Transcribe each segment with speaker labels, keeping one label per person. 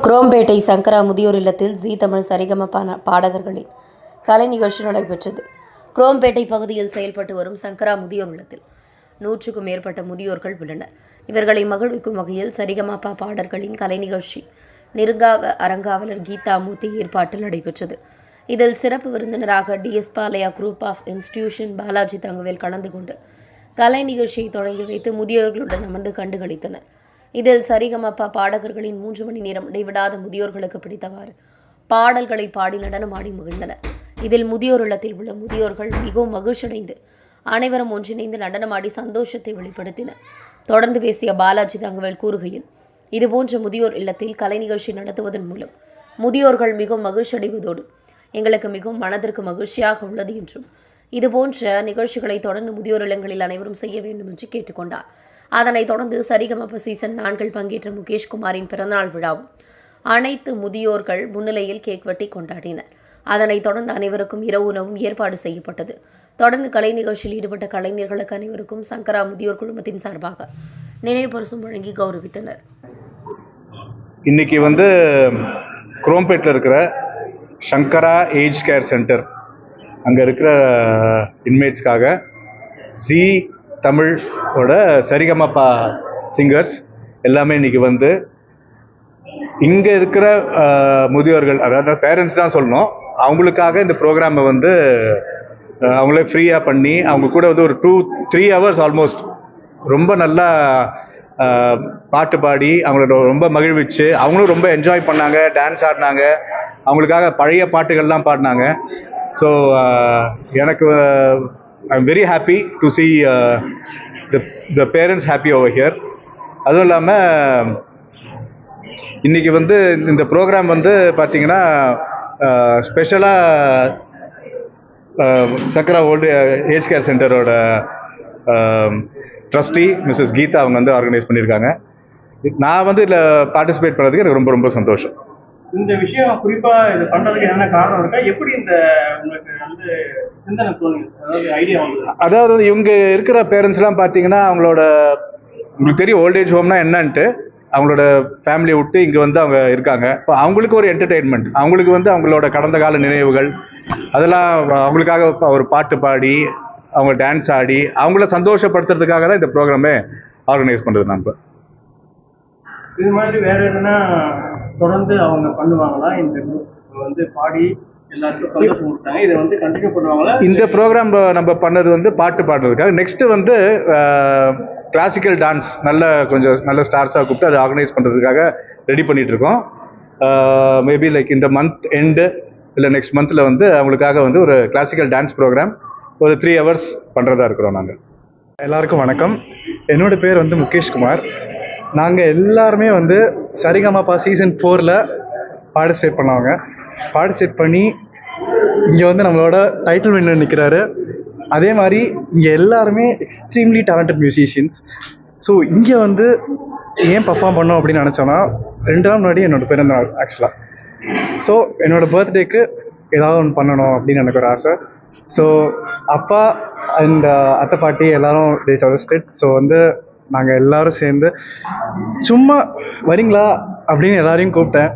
Speaker 1: குரோம்பேட்டை சங்கரா முதியோர் இல்லத்தில் ஜீ தமிழ் சரிகம பாடகர்களின் கலை நிகழ்ச்சி நடைபெற்றது. குரோம்பேட்டை பகுதியில் செயல்பட்டு வரும் சங்கரா முதியோர் இல்லத்தில் 100க்கும் மேற்பட்ட முதியோர்கள் உள்ளனர். இவர்களை மகிழ்விக்கும் வகையில் சரிகமபா பாடல்களின் கலை நிகழ்ச்சி அரங்காவலர் கீதா மூர்த்தி ஏற்பாட்டில் நடைபெற்றது. இதில் சிறப்பு விருந்தினராக TS Balaiah group of institution Balaji Thangavel கலந்து கொண்டு கலை நிகழ்ச்சியை தொடங்கி வைத்து முதியோர்களுடன் அமர்ந்து கண்டுகளித்தனர். இதில் சரிகமபா பாடகர்களின் 3 மணி நேரம் இடைவிடாத முதியோர்களுக்கு பிடித்தவாறு பாடல்களை பாடி நடனமாடி மகிழ்ந்தனர். இதில் முதியோர் இல்லத்தில் உள்ள முதியோர்கள் மிகவும் மகிழ்ச்சியடைந்து அனைவரும் ஒன்றிணைந்து நடனமாடி சந்தோஷத்தை வெளிப்படுத்தினர். தொடர்ந்து பேசிய பாலாஜி தங்கவேல் கூறுகையில், இதுபோன்ற முதியோர் இல்லத்தில் கலை நிகழ்ச்சி நடத்துவதன் மூலம் முதியோர்கள் மிகவும் மகிழ்ச்சி அடைவதோடு எங்களுக்கு மிகவும் மனதிற்கு மகிழ்ச்சியாக உள்ளது என்றும் இதுபோன்ற நிகழ்ச்சிகளை தொடர்ந்து முதியோர் இல்லங்களில் அனைவரும் செய்ய வேண்டும் என்று கேட்டுக்கொண்டார். அதனைத் தொடர்ந்து சரிகமப சீசன் 4 பங்கேற்ற முகேஷ்குமாரின் பிறந்தநாள் விழாவும் அனைத்து முதியோர்கள் முன்னிலையில் கேக் வெட்டி கொண்டாடினர். அதனைத் தொடர்ந்து அனைவருக்கும் இரவு உணவும் ஏற்பாடு செய்யப்பட்டது. தொடர்ந்து கலை நிகழ்ச்சியில் ஈடுபட்ட கலைஞர்களுக்கு அனைவருக்கும் சங்கரா முதியோர் குழுமத்தின் சார்பாக நினைவு பரிசும் வழங்கி கௌரவித்தனர்.
Speaker 2: இன்னைக்கு குரோம்பேட்டில் இருக்கிற சங்கரா ஏஜ் கேர் சென்டர் அங்கே இருக்கிற இன்மேட்ஸ்க்காக ஜீ தமிழோட சரிகமபா சிங்கர்ஸ் எல்லாமே இன்னைக்கு இங்கே இருக்கிற முதியோர்கள், அதாவது பேரண்ட்ஸ் தான் சொல்லணும், அவங்களுக்காக இந்த ப்ரோக்ராமை அவங்களே ஃப்ரீயாக பண்ணி அவங்க கூட ஒரு 2-3 hours ஆல்மோஸ்ட் ரொம்ப நல்லா பாட்டு பாடி அவங்களோட ரொம்ப மகிழ்விச்சு அவங்களும் ரொம்ப என்ஜாய் பண்ணாங்க, டான்ஸ் ஆடினாங்க, அவங்களுக்காக பழைய பாட்டுகள்லாம் பாடினாங்க. ஸோ எனக்கு I am very happy to see the parents happy over here. அதுவும் இல்லாமல் இன்றைக்கி இந்த ப்ரோக்ராம் பார்த்திங்கன்னா ஸ்பெஷலாக சங்கரா ஓல்டு ஏஜ் கேர் சென்டரோட ட்ரஸ்டி மிஸ்ஸஸ் கீதா அவங்க ஆர்கனைஸ் பண்ணியிருக்காங்க. நான் இதில் பார்ட்டிசிபேட் பண்ணதுக்கு எனக்கு ரொம்ப ரொம்ப சந்தோஷம்.
Speaker 3: இந்த விஷயம் குறிப்பா இது பண்றதுக்கு என்ன காரணம் இருக்கா? எப்படி இந்த உங்களுக்கு சிந்தனை தோணுது, அதாவது ஐடியா வந்தது?
Speaker 2: அதாவது இவங்க இருக்கிற பேரண்ட்ஸ்லாம் பார்த்தீங்கன்னா உங்களுக்கு தெரியும் ஓல்டேஜ் ஹோம்னா என்னன்ட்டு, அவங்களோட ஃபேமிலியை விட்டு இங்கே அவங்க இருக்காங்க. இப்போ அவங்களுக்கு ஒரு என்டர்டெயின்மெண்ட், அவங்களுக்கு அவங்களோட கடந்த கால நினைவுகள் அதெல்லாம் அவங்களுக்காக ஒரு பாட்டு பாடி அவங்க டான்ஸ் ஆடி அவங்கள சந்தோஷப்படுத்துறதுக்காக தான் இந்த ப்ரோக்ராமே ஆர்கனைஸ் பண்ணுறது. நம்ம
Speaker 3: இது மாதிரி வேற எதுனா தொடர்ந்து அவங்க பண்ணுவாங்களா? இந்த பாடி எல்லாருக்கும் சந்தோஷம் கொடுத்தாங்க, இதை கண்டினியூ பண்ணுவாங்களா?
Speaker 2: இந்த ப்ரோக்ராம் நம்ம பண்ணது பாட்டு பாடுறதுக்காக. நெக்ஸ்ட் கிளாசிக்கல் டான்ஸ் நல்ல ஸ்டார்ஸாக கூப்பிட்டு அதை ஆர்கனைஸ் பண்ணுறதுக்காக ரெடி பண்ணிட்டு இருக்கோம். மேபி இந்த மந்த் எண்டு இல்லை நெக்ஸ்ட் மந்தில் அவங்களுக்காக ஒரு கிளாசிக்கல் டான்ஸ் ப்ரோக்ராம் ஒரு 3 hours பண்ணுறதா இருக்கிறோம். நாங்கள்
Speaker 4: எல்லாருக்கும் வணக்கம். என்னோட பேர் முகேஷ்குமார். நாங்கள் எல்லாருமே சரிகமபா சீசன் 4ல் பார்ட்டிசிபேட் பண்ணாங்க. பார்ட்டிசிபேட் பண்ணி இங்கே நம்மளோட டைட்டில் வின்னர் நிற்கிறாரு. அதே மாதிரி இங்கே எல்லாருமே எக்ஸ்ட்ரீம்லி டேலண்டட் மியூசிஷியன்ஸ். ஸோ இங்கே ஏன் பர்ஃபார்ம் பண்ணோம் அப்படின்னு நினச்சோன்னா, 2 நாள் முன்னாடி என்னோடய பிறந்தநாள் ஆக்சுவலாக. ஸோ என்னோடய பர்த்டேக்கு ஏதாவது ஒன்று பண்ணணும் அப்படின்னு எனக்கு ஒரு ஆசை. ஸோ அப்பா அண்ட் அத்தை பாட்டி எல்லோரும் தே சஜஸ்டட். ஸோ நாங்கள் எல்லோரும் சேர்ந்து சும்மா வரீங்களா அப்படின்னு எல்லாரையும் கூப்பிட்டேன்.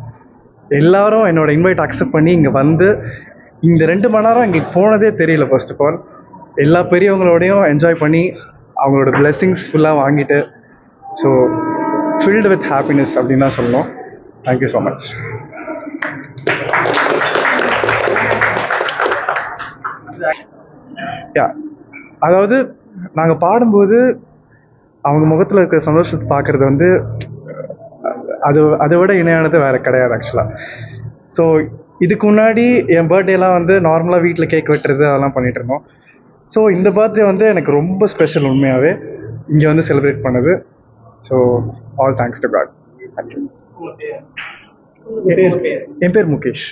Speaker 4: எல்லோரும் என்னோடய இன்வைட் அக்செப்ட் பண்ணி இங்கே இந்த 2 மணி நேரம் எங்களுக்கு போனதே தெரியல. ஃபர்ஸ்ட் ஆஃப் ஆல் எல்லா பெரியவங்களோடையும் என்ஜாய் பண்ணி அவங்களோட பிளெஸிங்ஸ் ஃபுல்லாக வாங்கிட்டு, ஸோ ஃபில்டு வித் ஹாப்பினஸ் அப்படின்னு தான் சொல்லணும். Thank you so much. அதாவது நாங்கள் பாடும்போது அவங்க முகத்தில் இருக்கிற சந்தோஷத்தை பார்க்குறது அதை விட இணையானது வேறு கிடையாது ஆக்சுவலாக. ஸோ இதுக்கு முன்னாடி என் பர்த்டேலாம் நார்மலாக வீட்டில் கேக் வெட்டுறது அதெல்லாம் பண்ணிகிட்டு இருந்தோம். ஸோ இந்த பர்த்டே எனக்கு ரொம்ப ஸ்பெஷல் உண்மையாகவே இங்கே செலிப்ரேட் பண்ணது. So all thanks to God. Thank you. என் பேர் முகேஷ்.